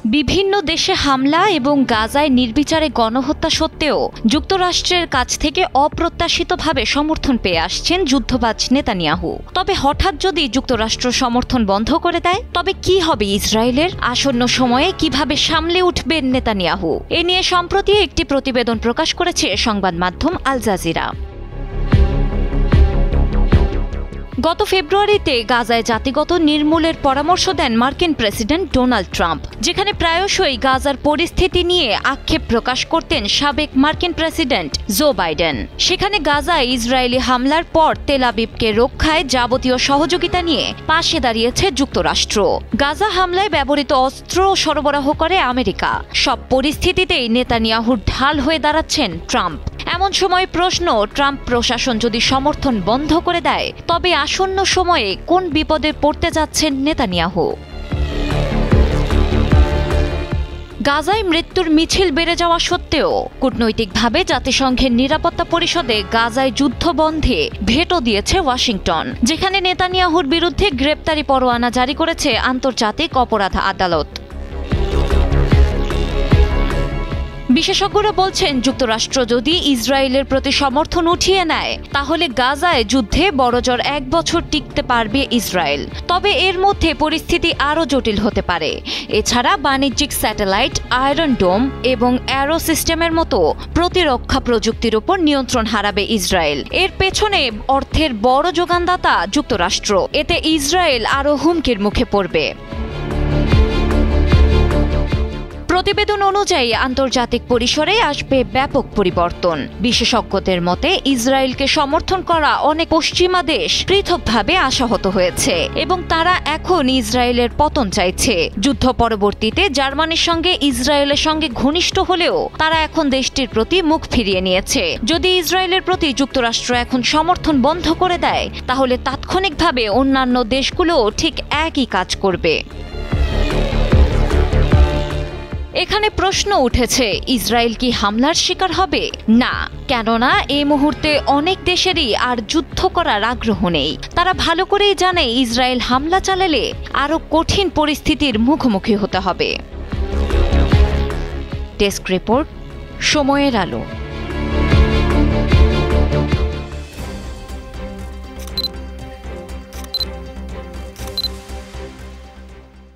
বিভিন্ন দেশে হামলা এবং গাজায় নির্বিচারে গণহত্যা সত্ত্বেও যুক্তরাষ্ট্রের কাছ থেকে অপ্রত্যাশিতভাবে সমর্থন পেয়ে আসছেন যুদ্ধবাজ নেতানিয়াহু। তবে হঠাৎ যদি যুক্তরাষ্ট্র সমর্থন বন্ধ করে দেয় তবে কি হবে ইসরায়েলের? আসন্ন সময়ে কিভাবে সামলে উঠবেন নেতানিয়াহু? এ নিয়ে সম্প্রতি একটি প্রতিবেদন প্রকাশ করেছে সংবাদ মাধ্যম আল জাজিরা। গত ফেব্রুয়ারিতে গাজায় জাতিগত নির্মূলের পরামর্শ দেন মার্কিন প্রেসিডেন্ট ডোনাল্ড ট্রাম্প, যেখানে প্রায়শই গাজার পরিস্থিতি নিয়ে আক্ষেপ প্রকাশ করতেন সাবেক মার্কিন প্রেসিডেন্ট জো বাইডেন। সেখানে গাজায় ইসরায়েলি হামলার পর তেল আবিবকে রক্ষায় যাবতীয় সহযোগিতা নিয়ে পাশে দাঁড়িয়েছে যুক্তরাষ্ট্র। গাজা হামলায় ব্যবহৃত অস্ত্র সরবরাহ করে আমেরিকা। সব পরিস্থিতিতেই নেতানিয়াহুর ঢাল হয়ে দাঁড়াচ্ছেন ট্রাম্প। এমন সময় প্রশ্ন, ট্রাম্প প্রশাসন যদি সমর্থন বন্ধ করে দেয় তবে আসন্ন সময়ে কোন বিপদে পড়তে যাচ্ছেন নেতানিয়াহু? গাজায় মৃত্যুর মিছিল বেড়ে যাওয়া সত্ত্বেও কূটনৈতিকভাবে জাতিসংঘের নিরাপত্তা পরিষদে গাজায় যুদ্ধ বন্ধে ভেটো দিয়েছে ওয়াশিংটন, যেখানে নেতানিয়াহুর বিরুদ্ধে গ্রেপ্তারি পরোয়ানা জারি করেছে আন্তর্জাতিক অপরাধ আদালত। বিশেষজ্ঞরা বলছেন, যুক্তরাষ্ট্র যদি ইসরায়েলের প্রতি সমর্থন উঠিয়ে নেয় তাহলে গাজায় যুদ্ধে বড়জোর 1 বছর টিকতে পারবে ইসরায়েল। তবে এর মধ্যে পরিস্থিতি আরও জটিল হতে পারে। এছাড়া বাণিজ্যিক স্যাটেলাইট, আয়রন ডোম এবং অ্যারো সিস্টেমের মতো প্রতিরক্ষা প্রযুক্তির উপর নিয়ন্ত্রণ হারাবে ইসরায়েল। এর পেছনে অর্থের বড় যোগানদাতা যুক্তরাষ্ট্র। এতে ইসরায়েল আরও হুমকির মুখে পড়বে। প্রতিবেদন অনুযায়ী আন্তর্জাতিক পরিসরে আসবে ব্যাপক পরিবর্তন। বিশেষজ্ঞদের মতে ইসরায়েলকে সমর্থন করা অনেক পশ্চিমা দেশ পৃথকভাবে আশাহত হয়েছে এবং তারা এখন ইসরায়েলের পতন চাইছে। যুদ্ধ পরবর্তীতে জার্মানির সঙ্গে ইসরায়েলের সঙ্গে ঘনিষ্ঠ হলেও তারা এখন দেশটির প্রতি মুখ ফিরিয়ে নিয়েছে। যদি ইসরায়েলের প্রতি যুক্তরাষ্ট্র এখন সমর্থন বন্ধ করে দেয় তাহলে তাৎক্ষণিকভাবে অন্যান্য দেশগুলোও ঠিক একই কাজ করবে। এখানে প্রশ্ন উঠেছে, ইসরায়েল কি হামলার শিকার হবে? না, কেননা এই মুহূর্তে অনেক দেশেরই আর যুদ্ধ করার আগ্রহ নেই। তারা ভালো করেই জানে ইসরায়েল হামলা চালালে আরও কঠিন পরিস্থিতির মুখোমুখি হতে হবে। ডেস্ক রিপোর্ট, সময়ের আলো।